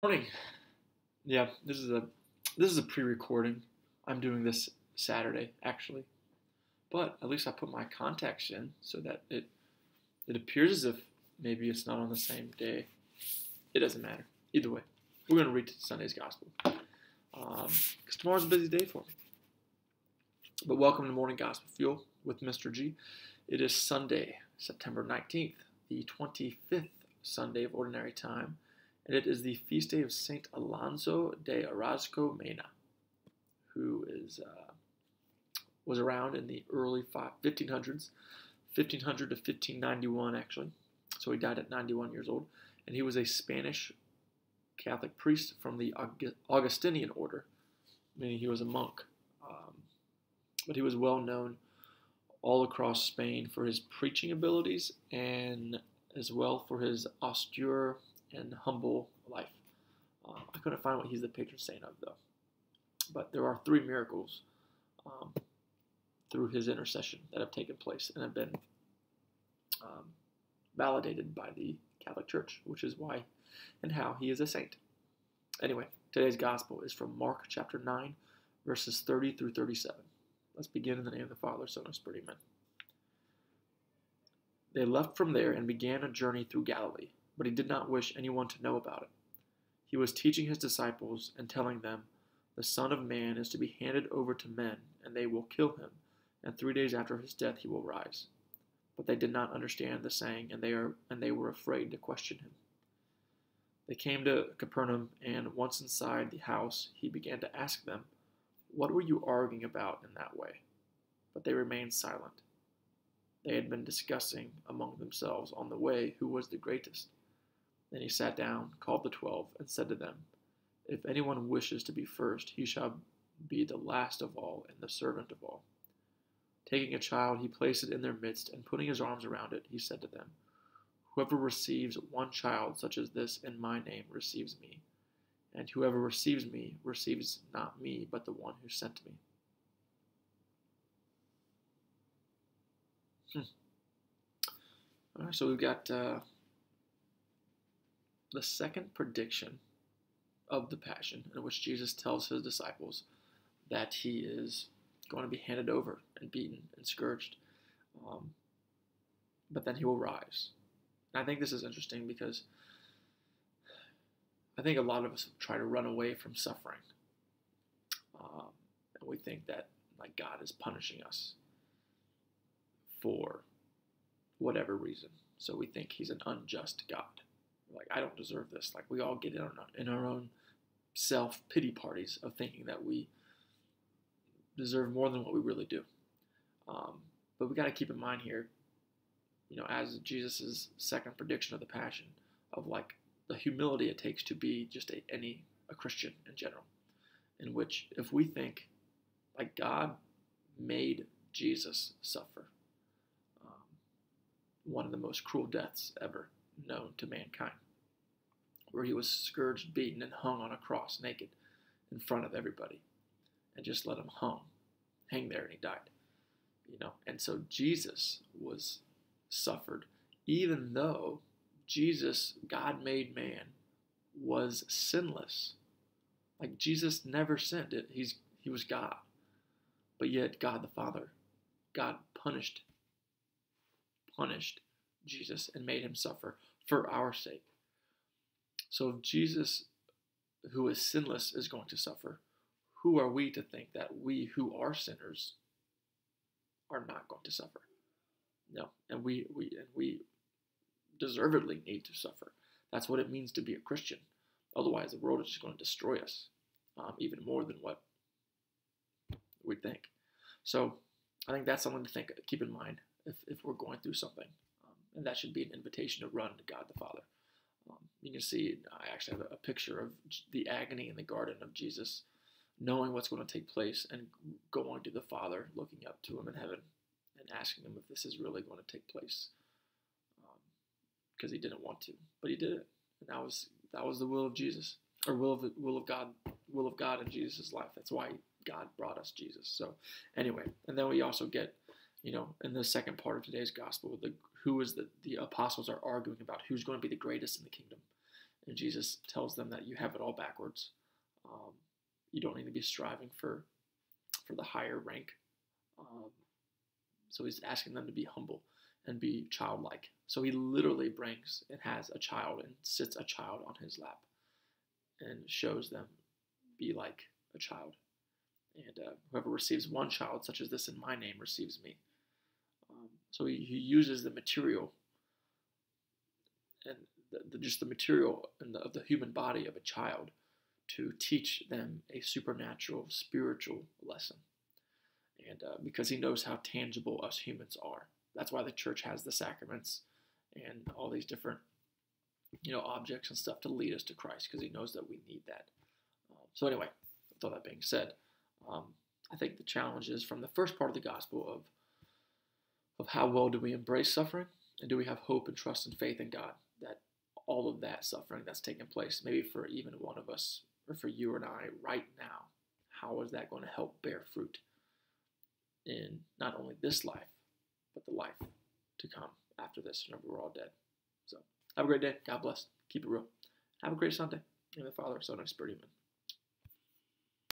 Morning. Yeah, this is a pre-recording. I'm doing this Saturday actually, but at least I put my context in so that it appears as if maybe it's not on the same day. It doesn't matter. Either way, we're gonna read Sunday's gospel because tomorrow's a busy day for me. But welcome to Morning Gospel Fuel with Mr. G. It is Sunday, September 19th, the 25th Sunday of Ordinary Time, and it is the feast day of Saint Alonso de Orozco Mena, who was around in the early 1500s, 1500 to 1591 actually. So he died at 91 years old, and he was a Spanish Catholic priest from the Augustinian order, meaning he was a monk. But he was well known all across Spain for his preaching abilities and as well for his austere and humble life. I couldn't find what he's the patron saint of, though. But there are three miracles um, through his intercession that have taken place and have been um, validated by the Catholic Church, which is why and how he is a saint. Anyway, today's gospel is from Mark chapter 9, verses 30 through 37. Let's begin in the name of the Father, Son, and Spirit. Amen. They left from there and began a journey through Galilee, but he did not wish anyone to know about it. He was teaching his disciples and telling them, "The Son of Man is to be handed over to men, and they will kill him, and 3 days after his death he will rise." But they did not understand the saying, and they were afraid to question him. They came to Capernaum, and once inside the house, he began to ask them, "What were you arguing about in that way?" But they remained silent. They had been discussing among themselves on the way who was the greatest. Then he sat down, called the 12, and said to them, "If anyone wishes to be first, he shall be the last of all and the servant of all." Taking a child, he placed it in their midst, and putting his arms around it, he said to them, "Whoever receives one child such as this in my name receives me, and whoever receives me receives not me, but the one who sent me." All right, so we've got the second prediction of the Passion, in which Jesus tells his disciples that he is going to be handed over and beaten and scourged, but then he will rise. And I think this is interesting because I think a lot of us try to run away from suffering, and we think that like God is punishing us for whatever reason. So we think he's an unjust God. Like, I don't deserve this. Like, we all get in our own self-pity parties of thinking that we deserve more than what we really do. But we got to keep in mind here, as Jesus' second prediction of the Passion, of like the humility it takes to be just a Christian in general, in which if we think like God made Jesus suffer one of the most cruel deaths ever known to mankind, where he was scourged, beaten, and hung on a cross naked in front of everybody, and just let him hang there, and he died. And so Jesus was suffered, even though Jesus, God made man, was sinless. Like, Jesus never sinned. He was God, but yet God the Father, God punished Jesus and made him suffer for our sake. So if Jesus, who is sinless, is going to suffer, who are we to think that we who are sinners are not going to suffer? No, and we deservedly need to suffer. That's what it means to be a Christian. Otherwise, the world is just going to destroy us, even more than what we think. So I think that's something to keep in mind if we're going through something, and that should be an invitation to run to God the Father. You can see, I actually have a picture of the agony in the garden of Jesus, knowing what's going to take place and going to the Father, looking up to him in heaven and asking him if this is really going to take place, because he didn't want to, but he did it, and that was the will of Jesus, or will of God in Jesus' life. That's why God brought us Jesus. So anyway, and then we also get, in the second part of today's gospel, the apostles are arguing about who's going to be the greatest in the kingdom. And Jesus tells them that you have it all backwards. You don't need to be striving for the higher rank. So he's asking them to be humble and be childlike. So he literally brings and has a child and sits a child on his lap and shows them, be like a child. And whoever receives one child such as this in my name receives me. So he uses the material and just the material of the human body of a child to teach them a supernatural, spiritual lesson. And because he knows how tangible us humans are. That's why the church has the sacraments and all these different, objects and stuff to lead us to Christ, because he knows that we need that. So anyway, with all that being said, I think the challenge is from the first part of the gospel of how well do we embrace suffering, and do we have hope and trust and faith in God that all of that suffering that's taking place, maybe for even one of us or for you and I right now, how is that going to help bear fruit in not only this life, but the life to come after this, whenever we're all dead. So have a great day. God bless. Keep it real. Have a great Sunday. In the Father, Son, and Spirit, amen.